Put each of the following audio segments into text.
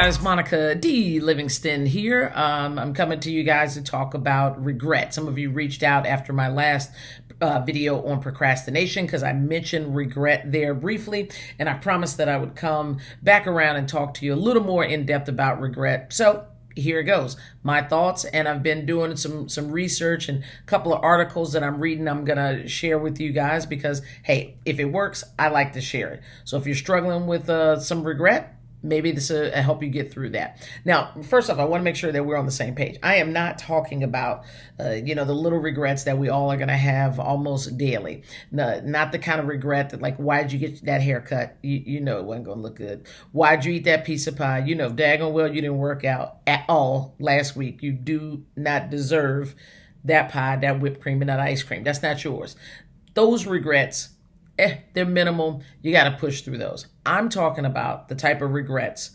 guys, Monica D. Livingston here. I'm coming to you guys to talk about regret. Some of you reached out after my last video on procrastination because I mentioned regret there briefly, and I promised that I would come back around and talk to you a little more in depth about regret. So here it goes. My thoughts, and I've been doing some research and a couple of articles that I'm reading I'm going to share with you guys because, hey, if it works, I like to share it. So if you're struggling with some regret, maybe this will help you get through that. Now, first off, I want to make sure that we're on the same page. I am not talking about, the little regrets that we all are going to have almost daily. No, not the kind of regret that, like, why'd you get that haircut? You know it wasn't going to look good. Why'd you eat that piece of pie? You know, daggone well you didn't work out at all last week. You do not deserve that pie, that whipped cream, and that ice cream. That's not yours. Those regrets, they're minimal. You got to push through those. I'm talking about the type of regrets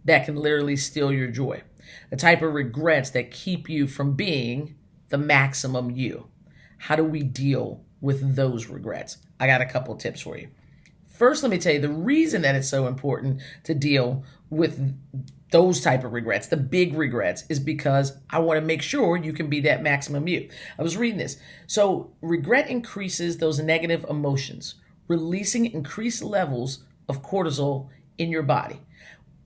that can literally steal your joy. The type of regrets that keep you from being the maximum you. How do we deal with those regrets? I got a couple of tips for you. First, let me tell you the reason that it's so important to deal with those type of regrets, the big regrets, is because I want to make sure you can be that maximum you. I was reading this. So regret increases those negative emotions, releasing increased levels of cortisol in your body.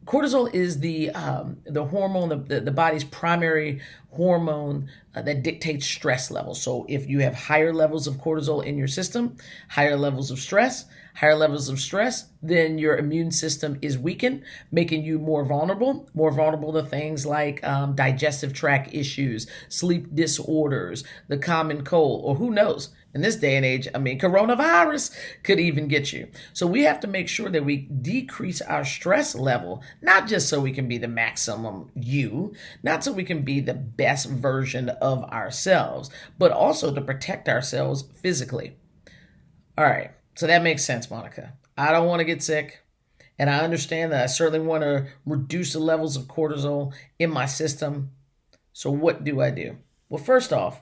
Cortisol is the hormone, the body's primary hormone that dictates stress levels. So if you have higher levels of cortisol in your system, higher levels of stress, then your immune system is weakened, making you more vulnerable to things like digestive tract issues, sleep disorders, the common cold, or who knows, in this day and age, coronavirus could even get you. So we have to make sure that we decrease our stress level, not just so we can be the maximum you, not so we can be the best version of ourselves, but also to protect ourselves physically. All right. So that makes sense, Monica. I don't want to get sick, and I understand that I certainly want to reduce the levels of cortisol in my system. So what do I do? Well, first off,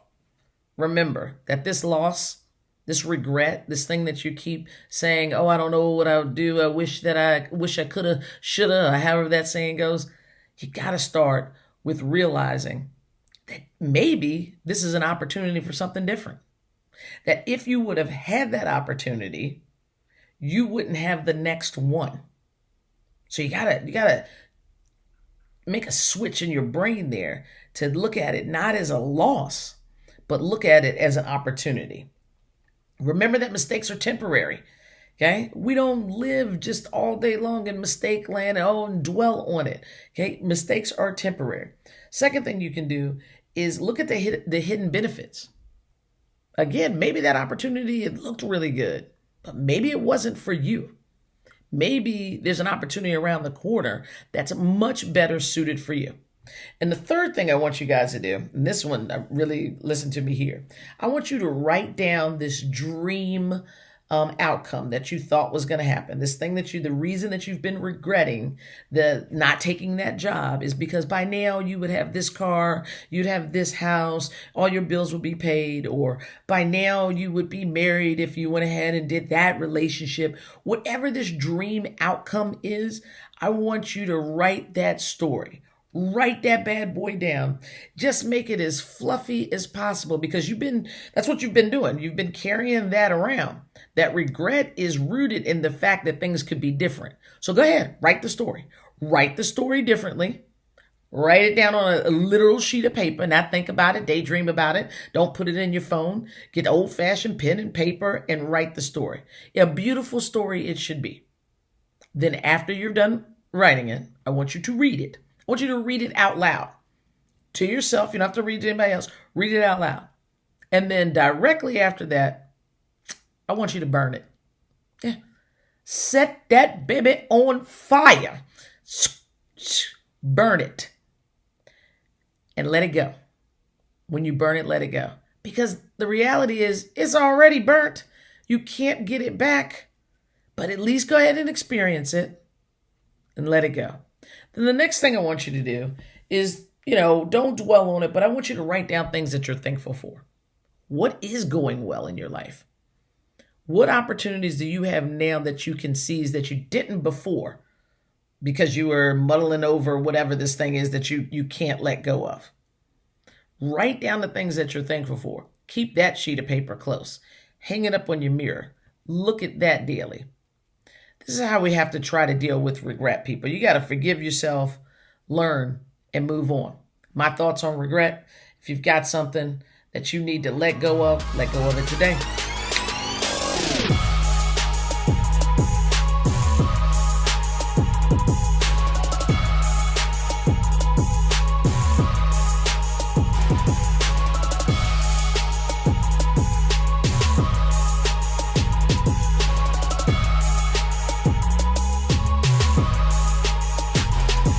remember that this loss, this regret, this thing that you keep saying, oh, I don't know what I would do. I wish I coulda, shoulda, however that saying goes. You got to start with realizing that maybe this is an opportunity for something different. That if you would have had that opportunity, you wouldn't have the next one. So you gotta make a switch in your brain there to look at it not as a loss, but look at it as an opportunity. Remember that mistakes are temporary. Okay? We don't live just all day long in mistake land and dwell on it. Okay? Mistakes are temporary. Second thing you can do is look at the hidden benefits. Again, maybe that opportunity, it looked really good, but maybe it wasn't for you. Maybe there's an opportunity around the corner that's much better suited for you. And the third thing I want you guys to do, and this one, really listen to me here. I want you to write down this dream outcome that you thought was going to happen. This thing the reason that you've been regretting the not taking that job is because by now you would have this car, you'd have this house, all your bills would be paid, or by now you would be married if you went ahead and did that relationship. Whatever this dream outcome is, I want you to write that story. Write that bad boy down. Just make it as fluffy as possible because that's what you've been doing. You've been carrying that around. That regret is rooted in the fact that things could be different. So go ahead, write the story. Write the story differently. Write it down on a literal sheet of paper. Not think about it, daydream about it. Don't put it in your phone. Get old-fashioned pen and paper and write the story. A beautiful story it should be. Then after you're done writing it, I want you to read it. I want you to read it out loud to yourself. You don't have to read it to anybody else. Read it out loud. And then directly after that, I want you to burn it. Yeah. Set that baby on fire. Burn it. And let it go. When you burn it, let it go. Because the reality is it's already burnt. You can't get it back. But at least go ahead and experience it and let it go. Then the next thing I want you to do is, don't dwell on it, but I want you to write down things that you're thankful for. What is going well in your life? What opportunities do you have now that you can seize that you didn't before? because you were muddling over whatever this thing is that you can't let go of. Write down the things that you're thankful for. Keep that sheet of paper close. Hang it up on your mirror. Look at that daily. This is how we have to try to deal with regret, people. You got to forgive yourself, learn, and move on. My thoughts on regret: if you've got something that you need to let go of it today.